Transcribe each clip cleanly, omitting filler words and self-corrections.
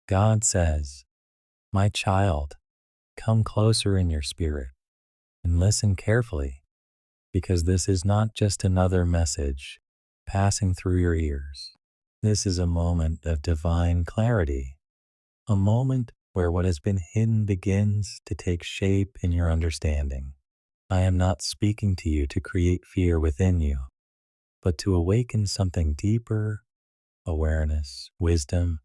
God says, "My child, come closer in your spirit and listen carefully, because this is not just another message passing through your ears. This is a moment of divine clarity, a moment where what has been hidden begins to take shape in your understanding. I am not speaking to you to create fear within you, but to awaken something deeper: awareness, wisdom,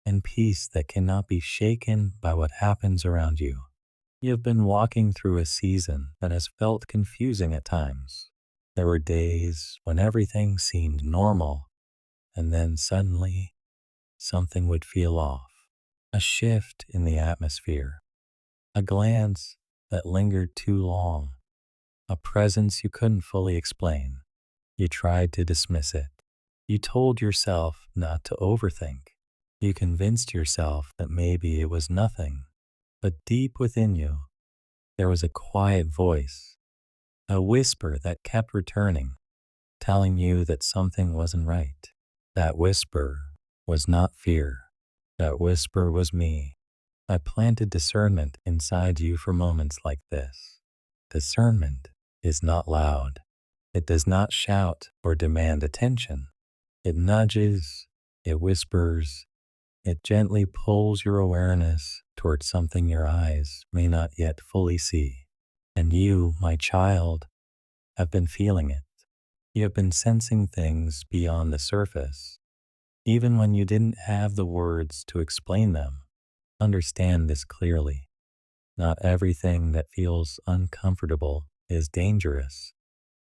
and peace that cannot be shaken by what happens around you. You have been walking through a season that has felt confusing at times. There were days when everything seemed normal, and then suddenly something would feel off. A shift in the atmosphere, a glance that lingered too long, a presence you couldn't fully explain. You tried to dismiss it. You told yourself not to overthink. You convinced yourself that maybe it was nothing. But deep within you, there was a quiet voice, a whisper that kept returning, telling you that something wasn't right. That whisper was not fear. That whisper was me. I planted discernment inside you for moments like this. Discernment is not loud. It does not shout or demand attention. It nudges, it whispers, it gently pulls your awareness towards something your eyes may not yet fully see. And you, my child, have been feeling it. You have been sensing things beyond the surface, even when you didn't have the words to explain them. Understand this clearly. Not everything that feels uncomfortable is dangerous,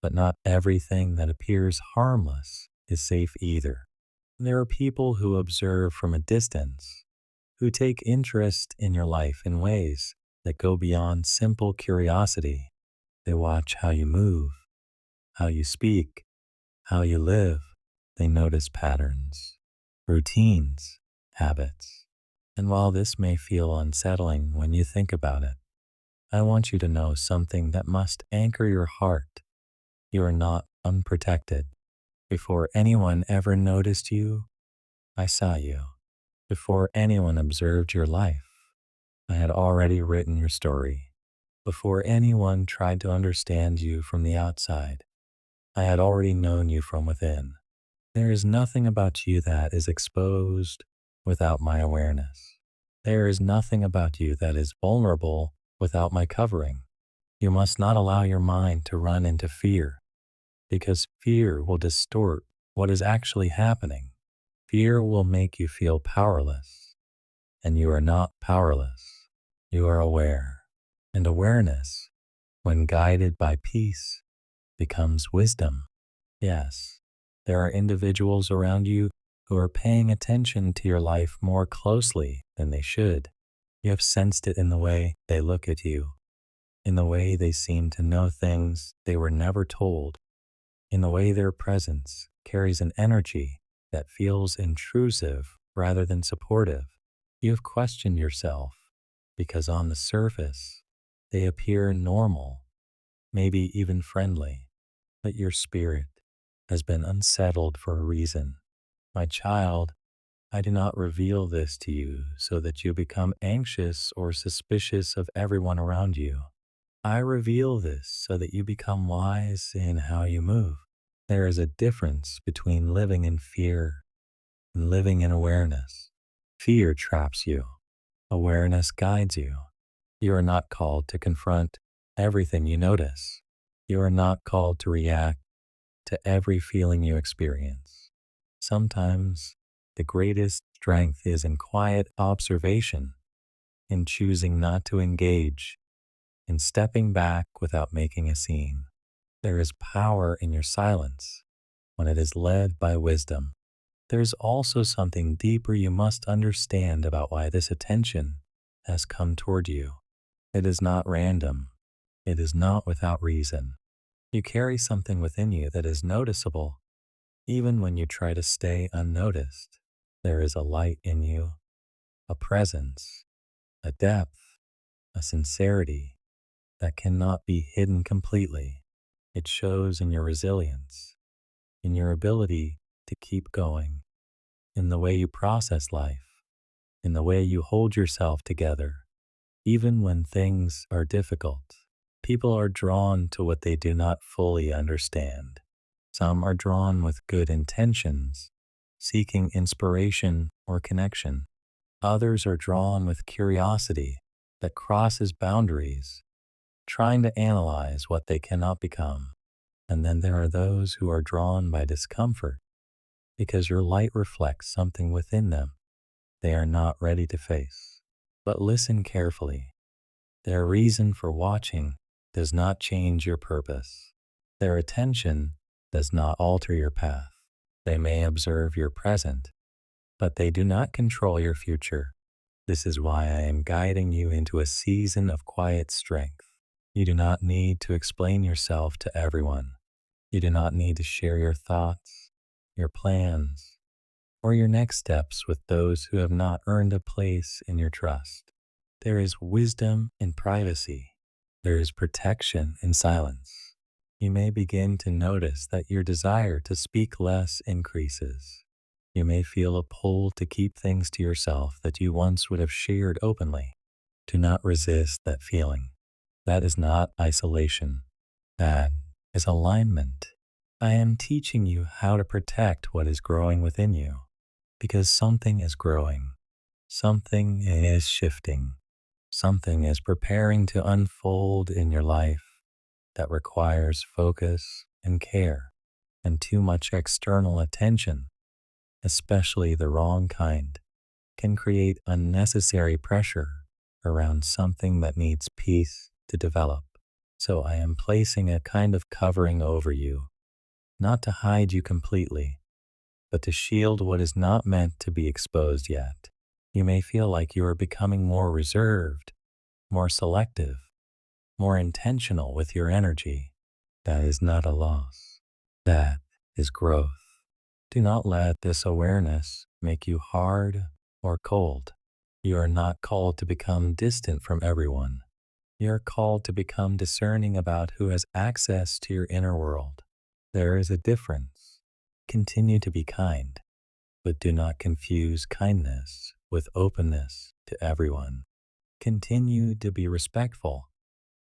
but not everything that appears harmless is safe either. There are people who observe from a distance, who take interest in your life in ways that go beyond simple curiosity. They watch how you move, how you speak, how you live. They notice patterns, routines, habits. And while this may feel unsettling when you think about it, I want you to know something that must anchor your heart. You are not unprotected. Before anyone ever noticed you, I saw you. Before anyone observed your life, I had already written your story. Before anyone tried to understand you from the outside, I had already known you from within. There is nothing about you that is exposed without my awareness. There is nothing about you that is vulnerable without my covering. You must not allow your mind to run into fear, because fear will distort what is actually happening. Fear will make you feel powerless, and you are not powerless. You are aware, and awareness, when guided by peace, becomes wisdom. Yes, there are individuals around you who are paying attention to your life more closely than they should. You have sensed it in the way they look at you, in the way they seem to know things they were never told, in the way their presence carries an energy that feels intrusive rather than supportive. You have questioned yourself because on the surface, they appear normal, maybe even friendly, but your spirit has been unsettled for a reason. My child, I do not reveal this to you so that you become anxious or suspicious of everyone around you. I reveal this so that you become wise in how you move. There is a difference between living in fear and living in awareness. Fear traps you. Awareness guides you. You are not called to confront everything you notice. You are not called to react to every feeling you experience. Sometimes the greatest strength is in quiet observation, in choosing not to engage, in stepping back without making a scene. There is power in your silence when it is led by wisdom. There is also something deeper you must understand about why this attention has come toward you. It is not random. It is not without reason. You carry something within you that is noticeable, even when you try to stay unnoticed. There is a light in you, a presence, a depth, a sincerity that cannot be hidden completely. It shows in your resilience, in your ability to keep going, in the way you process life, in the way you hold yourself together, even when things are difficult. People are drawn to what they do not fully understand. Some are drawn with good intentions, seeking inspiration or connection. Others are drawn with curiosity that crosses boundaries, trying to analyze what they cannot become. And then there are those who are drawn by discomfort because your light reflects something within them they are not ready to face. But listen carefully. Their reason for watching does not change your purpose. Their attention does not alter your path. They may observe your present, but they do not control your future. This is why I am guiding you into a season of quiet strength. You do not need to explain yourself to everyone. You do not need to share your thoughts, your plans, or your next steps with those who have not earned a place in your trust. There is wisdom in privacy. There is protection in silence. You may begin to notice that your desire to speak less increases. You may feel a pull to keep things to yourself that you once would have shared openly. Do not resist that feeling. That is not isolation. That is alignment. I am teaching you how to protect what is growing within you, because something is growing. Something is shifting. Something is preparing to unfold in your life that requires focus and care, and too much external attention, especially the wrong kind, can create unnecessary pressure around something that needs peace to develop. So I am placing a kind of covering over you, not to hide you completely, but to shield what is not meant to be exposed yet. You may feel like you are becoming more reserved, more selective, more intentional with your energy. That is not a loss. That is growth. Do not let this awareness make you hard or cold. You are not called to become distant from everyone. You are called to become discerning about who has access to your inner world. There is a difference. Continue to be kind, but do not confuse kindness with openness to everyone. Continue to be respectful,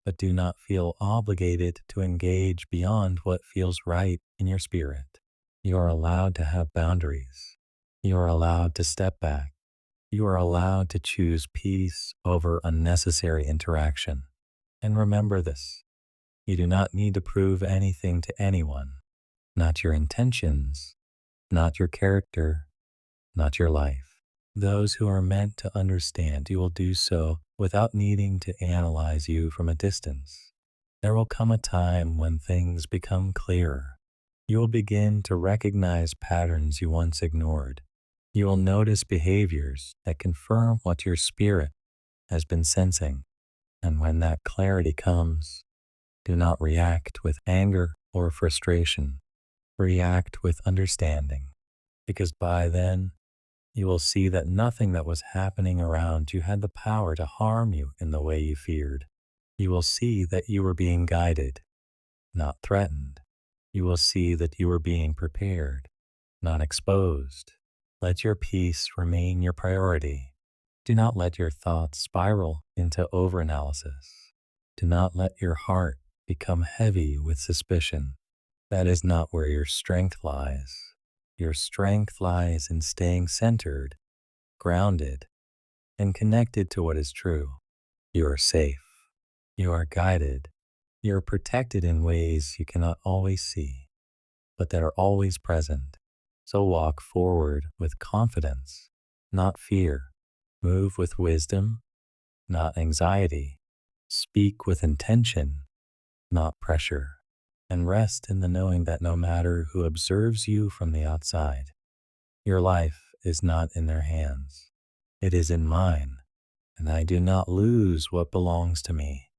but do not feel obligated to engage beyond what feels right in your spirit. You are allowed to have boundaries. You are allowed to step back. You are allowed to choose peace over unnecessary interaction. And remember this, you do not need to prove anything to anyone, not your intentions, not your character, not your life. Those who are meant to understand you will do so without needing to analyze you from a distance. There will come a time when things become clearer. You will begin to recognize patterns you once ignored. You will notice behaviors that confirm what your spirit has been sensing. And when that clarity comes, do not react with anger or frustration. React with understanding, because by then, you will see that nothing that was happening around you had the power to harm you in the way you feared. You will see that you were being guided, not threatened. You will see that you were being prepared, not exposed. Let your peace remain your priority. Do not let your thoughts spiral into overanalysis. Do not let your heart become heavy with suspicion. That is not where your strength lies. Your strength lies in staying centered, grounded, and connected to what is true. You are safe. You are guided. You are protected in ways you cannot always see, but that are always present. So walk forward with confidence, not fear. Move with wisdom, not anxiety. Speak with intention, not pressure. And rest in the knowing that no matter who observes you from the outside, your life is not in their hands. It is in mine, and I do not lose what belongs to me.